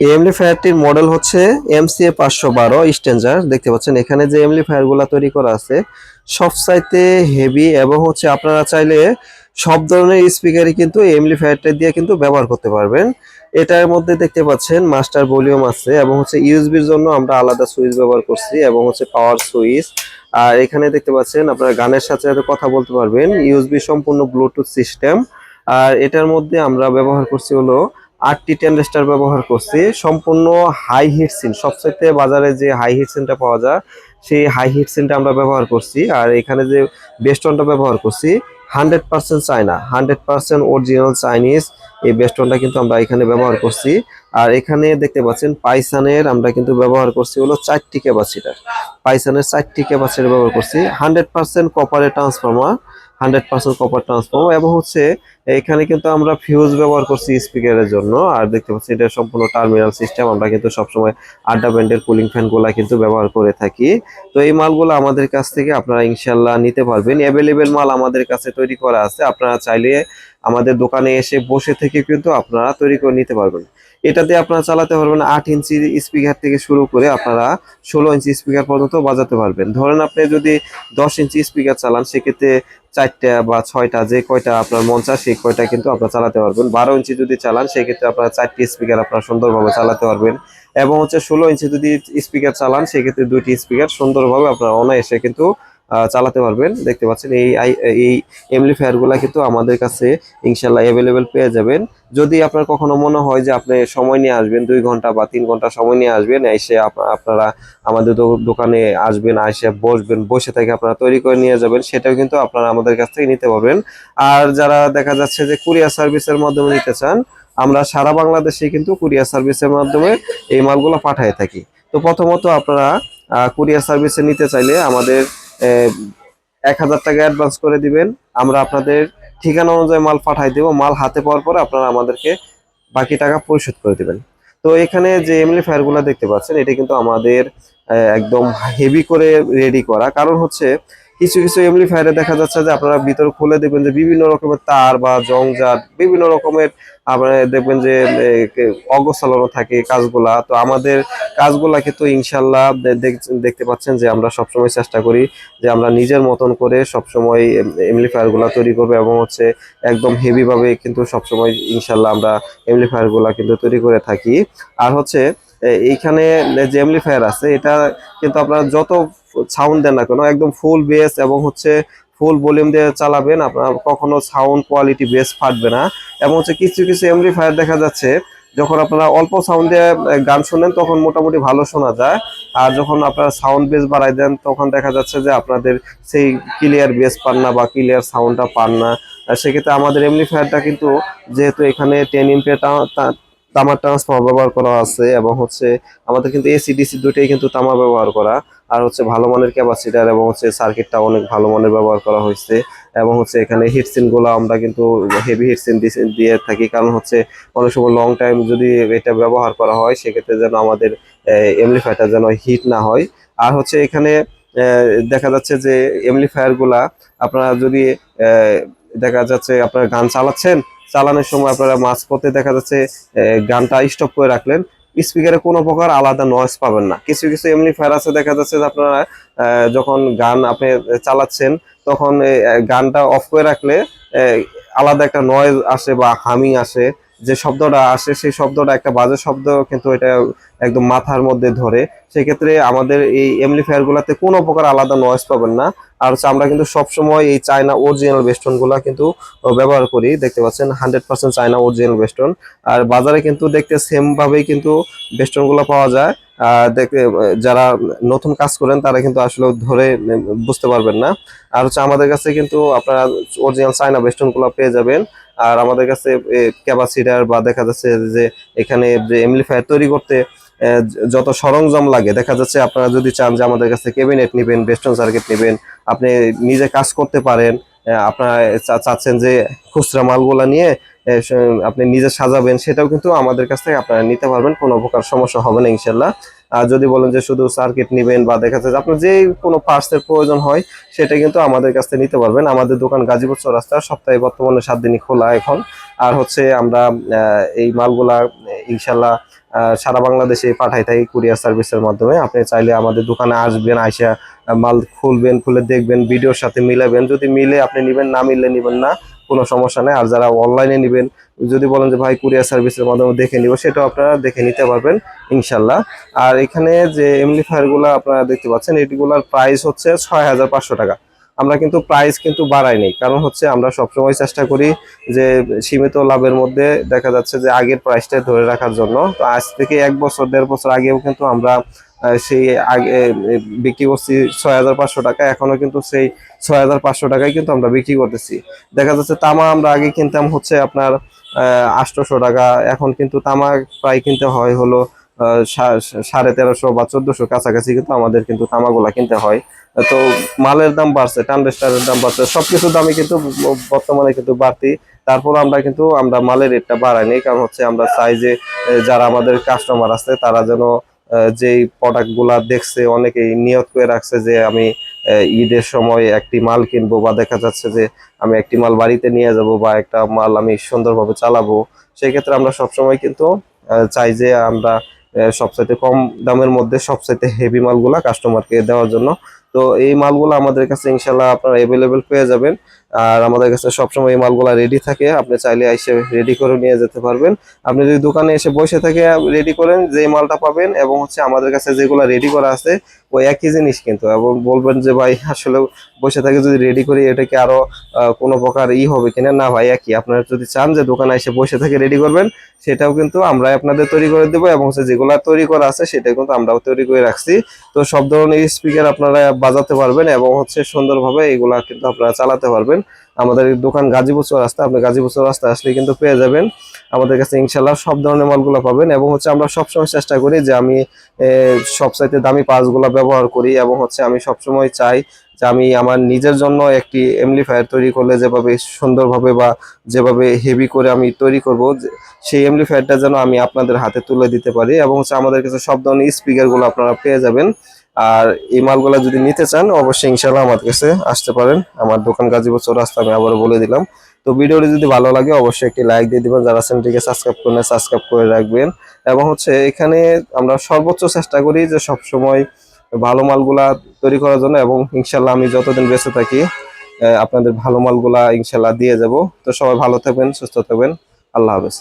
এই এমপ্লিফায়ারটির মডেল হচ্ছে MCA 512 standard. দেখতে পাচ্ছেন এখানে যে এমপ্লিফায়ার গুলা তৈরি করা আছে সবচাইতে হেভি, এবং হচ্ছে আপনারা চাইলে সব ধরনের স্পিকারই কিন্তু এই এমপ্লিফায়ারটা দিয়ে কিন্তু ব্যবহার করতে পারবেন। এটার মধ্যে দেখতে পাচ্ছেন মাস্টার ভলিউম আছে, এবং হচ্ছে ইউএসবির জন্য আমরা আলাদা সুইচ ব্যবহার করছি, এবং হচ্ছে পাওয়ার সুইচ। আর এখানে দেখতে পাচ্ছেন আপনারা গানের সাথে সাথে কথা বলতে পারবেন, ইউএসবি সম্পূর্ণ ব্লুটুথ সিস্টেম। আর এটার মধ্যে আমরা ব্যবহার করছি হলো 8টি ট্রানজিস্টর ব্যবহার করছি, সম্পূর্ণ হাই হিট সিন, সবচেয়ে বাজারে যে হাই হিট সিনটা পাওয়া যায় সেই হাই হিট সিনটা আমরা ব্যবহার করছি। আর এখানে যে বেস্টনটা ব্যবহার করছি 100% চায়না, 100% অরিজিনাল চাইনিজ এই বেস্টনটা কিন্তু আমরা এখানে ব্যবহার করছি। আর এখানে দেখতে পাচ্ছেন পাইসানের আমরা কিন্তু ব্যবহার করছি হলো 4টি ক্যাপাসিটার, পাইসানের 4টি ক্যাপাসিটার ব্যবহার করছি। 100% কপারের ট্রান্সফর্মার, 100% কপার ট্রান্সফর্মার, এবং হচ্ছে এখানে কিন্তু আমরা ফিউজ ব্যবহার করছি স্পিকারের জন্য। আর দেখতে পাচ্ছি এটা সম্পূর্ণ টার্মিনাল সিস্টেম, আমরা কিন্তু সবসময় আড্ডা ব্যান্ডের কুলিং ফ্যান গুলা কিন্তু ব্যবহার করে থাকি। তো এই মালগুলো আমাদের কাছ থেকে আপনারা ইনশাল্লাহ নিতে পারবেন, অ্যাভেলেবেল মাল আমাদের কাছে তৈরি করা আছে, আপনারা চাইলে আমাদের দোকানে এসে বসে থেকে কিন্তু আপনারা তৈরি করে নিতে পারবেন। এটাতে আপনারা চালাতে পারবেন 8 ইঞ্চি স্পিকার থেকে শুরু করে আপনারা 16 ইঞ্চি স্পিকার পর্যন্ত বাজাতে পারবেন। ধরেন আপনি যদি 10 ইঞ্চি স্পিকার চালান, সেক্ষেত্রে 4টা বা 6টা যে কয়টা আপনার মন চায় সেই কয়টা কিন্তু আপনারা চালাতে পারবেন। 12 ইঞ্চি যদি চালান সেক্ষেত্রে আপনারা 4টি স্পিকার আপনারা সুন্দরভাবে চালাতে পারবেন, এবং হচ্ছে 16 ইঞ্চি যদি স্পিকার চালান সেক্ষেত্রে 2টি স্পিকার সুন্দরভাবে আপনারা অনায়াসে কিন্তু চালাতে পারবেন। দেখতে পাচ্ছেন এই এমপ্লিফায়ার গুলা কিন্তু আমাদের কাছে ইনশাল্লাহ অ্যাভেলেবেল পেয়ে যাবেন। যদি আপনার কখনো মনে হয় যে আপনি সময় নিয়ে আসবেন, 2 ঘন্টা বা 3 ঘন্টা সময় নিয়ে আসবেন, এসে আপনারা আমাদের দোকানে আসবেন, এসে বসবেন, বসে থেকে আপনারা তৈরি করে নিয়ে যাবেন, সেটাও কিন্তু আপনারা আমাদের কাছ থেকে নিতে পারবেন। আর যারা দেখা যাচ্ছে যে কুরিয়ার সার্ভিসের মাধ্যমে নিতে চান, আমরা সারা বাংলাদেশে কিন্তু কুরিয়ার সার্ভিসের মাধ্যমে এই মালগুলো পাঠিয়ে থাকি। তো প্রথমত আপনারা কুরিয়ার সার্ভিসে নিতে চাইলে আমাদের 1000 টাকা অ্যাডভান্স করে দিবেন, আমরা আপনাদের ঠিকানা অনুযায়ী মাল পাঠাই দেবো। মাল হাতে পাওয়ার পরে আপনারা আমাদেরকে বাকি টাকা পরিশোধ করে দিবেন। তো এখানে যে এমপ্লিফায়ার গুলা দেখতে পাচ্ছেন এটা কিন্তু আমাদের একদম হেভি করে রেডি করা, কারণ হচ্ছে কিছু কিছু এমপ্লিফায়ারে দেখা যাচ্ছে যে আপনারা ভিতর খুলে দেখবেন যে বিভিন্ন রকমের তার বা জংজাট বিভিন্ন রকমের আপনারা দেখবেন যে অগোছালো থাকে কাজগুলা। তো আমাদের কাজগুলা কিন্তু ইনশাল্লাহ দেখতে পাচ্ছেন যে আমরা সবসময় চেষ্টা করি যে আমরা নিজের মতন করে সবসময় এমপ্লিফায়ার গুলা তৈরি করবো, এবং হচ্ছে একদম হেভি ভাবে কিন্তু সবসময় ইনশাল্লাহ আমরা এমপ্লিফায়ার গুলা কিন্তু তৈরি করে থাকি। আর হচ্ছে এইখানে যে এমপ্লিফায়ার আছে এটা কিন্তু আপনারা যত সাউন্ড দেন না কেন একদম ফুল বেস এবং হচ্ছে ফুল ভলিউম দিয়ে চালাবেন, আপনার কখনো সাউন্ড কোয়ালিটি বেস ফাটবে না। এবং হচ্ছে কিছু কিছু এমপ্লিফায়ার দেখা যাচ্ছে যখন আপনারা অল্প সাউন্ড দিয়ে গান শোনেন তখন মোটামুটি ভালো শোনা যায়, আর যখন আপনারা সাউন্ড বেস বাড়াই দেন তখন দেখা যাচ্ছে যে আপনাদের সেই ক্লিয়ার বেস পান না বা ক্লিয়ার সাউন্ডটা পান না। সেক্ষেত্রে আমাদের এমপ্লিফায়ারটা কিন্তু যেহেতু এখানে 10 ইম্পের তামার ট্রান্সফর্মার ব্যবহার করা আছে, এবং হচ্ছে আমাদের কিন্তু এসি ডিসি দুটোই কিন্তু তামা ব্যবহার করা, আর হচ্ছে ভালো মানের ক্যাপাসিটার এবং হচ্ছে সার্কিটটা অনেক ভালো মানের ব্যবহার করা হয়েছে। এবং হচ্ছে এখানে হিটসিন গুলো আমরা কিন্তু হেভি হিটসিন দিয়ে থাকি, কারণ হচ্ছে অনেক সময় লং টাইম যদি এটা ব্যবহার করা হয় সেক্ষেত্রে যেন আমাদের এমপ্লিফায়ারটা যেন হিট না হয়। আর হচ্ছে এখানে দেখা যাচ্ছে যে এমপ্লিফায়ার গুলা আপনারা যদি দেখা যাচ্ছে আপনারা গান চালাচ্ছেন, চালানোর সময় আপনারা মাঝপথে দেখা যাচ্ছে গানটা স্টপ করে রাখলেন, স্পিকারে কোনো প্রকার আলাদা নয়েজ পাবেন না। কিছু কিছু এমপ্লিফায়ার আছে দেখা যাচ্ছে যে আপনারা যখন গান আপনি চালাচ্ছেন তখন গানটা অফ করে রাখলে আলাদা একটা নয়েজ আসে বা হামিং আসে, যে শব্দটা আসে সেই শব্দটা একটা বাজে শব্দ, কিন্তু এটা একদম মাথার মধ্যে ধরে। সেক্ষেত্রে আমাদের এই এমপ্লিফায়ার গুলাতে কোনো প্রকার আলাদা নয়েজ পাবেন না। আর হচ্ছে আমরা কিন্তু সবসময় এই চায়না অরিজিনাল বেস্টন গুলা কিন্তু ব্যবহার করি। দেখতে পাচ্ছেন 100% চায়না অরিজিনাল বেস্টন। আর বাজারে কিন্তু দেখতে সেম ভাবেই কিন্তু বেস্টন গুলো পাওয়া যায়। দেখতে যারা নতুন কাজ করেন তারা কিন্তু আসলে ধরে বুঝতে পারবেন না। আর হচ্ছে আমাদের কাছে কিন্তু আপনারা অরিজিনাল চায়না বেস্টন গুলো পেয়ে যাবেন। আর আমাদের কাছে ক্যাপাসিটার বা দেখা যাচ্ছে যে এখানে যে এমপ্লিফায়ার তৈরি করতে যত সরঞ্জাম লাগে, দেখা যাচ্ছে আপনারা যদি চান যে আমাদের কাছে ক্যাবিনেট নেবেন, বেস্টন সার্কিট নেবেন, আপনি নিজে কাজ করতে পারেন, আপনারা চাচ্ছেন যে খুচরা মালগুলা নিয়ে আপনি নিজে সাজাবেন, সেটাও কিন্তু আমাদের কাছ থেকে আপনারা নিতে পারবেন, কোনো প্রকার সমস্যা হবে না ইনশাল্লাহ। আর যদি বলেন যে শুধু সার্কিট নেবেন বা দেখা যাচ্ছে যে আপনার যে কোনো পার্টসের প্রয়োজন হয় সেটা কিন্তু আমাদের কাছ থেকে নিতে পারবেন। আমাদের দোকান গাজীপুর চৌরাস্তা, সপ্তাহে বর্তমানে 7 দিনই খোলা এখন। আর হচ্ছে আমরা এই মালগুলা ইনশাল্লাহ সারা বাংলাদেশে পাঠাই থাকি কুরিয়ার সার্ভিসের মাধ্যমে। আপনি চাইলে আমাদের দোকানে আসবেন, আইসা মাল খুলবেন, খুলে দেখবেন, ভিডিওর সাথে মিলাবেন, যদি মিলে আপনি নেবেন, না মিললে নেবেন না, কোনো সমস্যা নেই। আর যারা অনলাইনে নেবেন, যদি বলেন যে ভাই কুরিয়ার সার্ভিসের মাধ্যমে দেখে নিব, সেটাও আপনারা দেখে নিতে পারবেন ইনশাল্লাহ। আর এখানে যে এমপ্লিফায়ার গুলা আপনারা দেখতে পাচ্ছেন, এগুলার প্রাইস হচ্ছে 6,500 টাকা। আমরা কিন্তু প্রাইস কিন্তু বাড়াই নাই, কারণ হচ্ছে আমরা সবসময় চেষ্টা করি যে সীমিত লাভের মধ্যে দেখা যাচ্ছে যে আগের প্রাইসটা ধরে রাখার জন্য। তো আজ থেকে 1 বছর 1.5 বছর আগেও কিন্তু আমরা সেই আগে বিক্রি করছি 6,500 টাকা, এখনো কিন্তু সেই 6,500 টাকায় কিন্তু আমরা বিক্রি করতেছি। দেখা যাচ্ছে তামা আমরা আগে কিনতাম হচ্ছে আপনার 800 টাকা, এখন কিন্তু তামা প্রায় কিনতে হয় হলো 1350 বা 1400 কাছাকাছি কিন্তু আমাদের কিন্তু তামাগুলা কিনতে হয়। তো মালের দাম বাড়ছে, টানডেস্টারের দাম বাড়ছে, সবকিছুর দামই কিন্তু বর্তমানে কিন্তু বাড়তি। তারপর আমরা মালের রেটটা বাড়াইনি, কারণ হচ্ছে আমরা চাই যে যারা আমাদের কাস্টমার আছে তারা যেন যেই প্রোডাক্ট গুলা দেখছে, অনেকেই নিয়ত করে রাখছে যে আমি ঈদের সময় একটি মাল কিনবো, বা দেখা যাচ্ছে যে আমি একটি মাল বাড়িতে নিয়ে যাব, বা একটা মাল আমি সুন্দরভাবে চালাবো। সেই ক্ষেত্রে আমরা সবসময় কিন্তু চাই যে আমরা সবচাইতে কম দামের মধ্যে সবচাইতে হেভি মালগুলা কাস্টমারকে দেওয়ার জন্য। তো এই মালগুলো আমাদের কাছে ইনশাল্লাহ আপনারা অ্যাভেলেবেল পেয়ে যাবেন। আর আমাদের কাছে সবসময় এই মালগুলা রেডি থাকে, আপনি চাইলে এসে রেডি করে নিয়ে যেতে পারবেন। আপনি যদি দোকানে এসে বসে থেকে রেডি করেন, যে মালটা পাবেন এবং হচ্ছে আমাদের কাছে যেগুলো রেডি করা আছে ওই একই জিনিস কিন্তু। এবং বলবেন যে ভাই আসলে বসে থেকে যদি রেডি করি এটা কি আরো কোনো প্রকার হবে কিনা, না ভাই একই। আপনারা যদি চান যে দোকানে এসে বসে থেকে রেডি করবেন, সেটাও কিন্তু আমরা আপনাদের তৈরি করে দেবো, এবং হচ্ছে যেগুলা তৈরি করা আছে সেটা কিন্তু আমরাও তৈরি করে রাখছি। তো সব ধরনের স্পিকার আপনারা বাজাতে পারবেন, এবং হচ্ছে সুন্দরভাবে এগুলা কিন্তু আপনারা চালাতে পারবেন। আমাদের দোকান গাজীপুর চৌরাস্তা, আপনি গাজীপুর চৌরাস্তা আসলে কিন্তু পেয়ে যাবেন আমাদের কাছে ইনশাল্লাহ সব ধরনের মালগুলো পাবেন। এবং হচ্ছে আমরা সবসময় চেষ্টা করি যে আমি সবচাইতে দামি পার্টসগুলো ব্যবহার করি, এবং হচ্ছে আমি সবসময় চাই যে আমি আমার নিজের জন্য একটি এমপ্লিফায়ার তৈরি করলে যেভাবে সুন্দরভাবে বা যেভাবে হেভি করে আমি তৈরি করব, সেই এমপ্লিফায়ারটা যেন আমি আপনাদের হাতে তুলে দিতে পারি। এবং হচ্ছে আমাদের কাছে সব ধরনের স্পিকারগুলো আপনারা পেয়ে যাবেন। আর এই মালগুলা যদি নিতে চান অবশ্যই ইনশাল্লাহ আমার কাছে আসতে পারেন। আমার দোকান গাজীপুর চৌরাস্তা, আমি আবারও বলে দিলাম। তো ভিডিওটি যদি ভালো লাগে অবশ্যই একটি লাইক দিয়ে দিবেন, যারা চ্যানেলটিকে সাবস্ক্রাইব করেন সাবস্ক্রাইব করে রাখবেন। এবং হচ্ছে এখানে আমরা সর্বোচ্চ চেষ্টা করি যে সব সময় ভালো মালগুলা তৈরি করার জন্য, এবং ইনশাল্লাহ আমি যতদিন বেঁচে থাকি আপনাদের ভালো মালগুলা ইনশাল্লাহ দিয়ে যাব। তো সবাই ভালো থাকবেন, সুস্থ থাকবেন। আল্লাহ হাফেজ।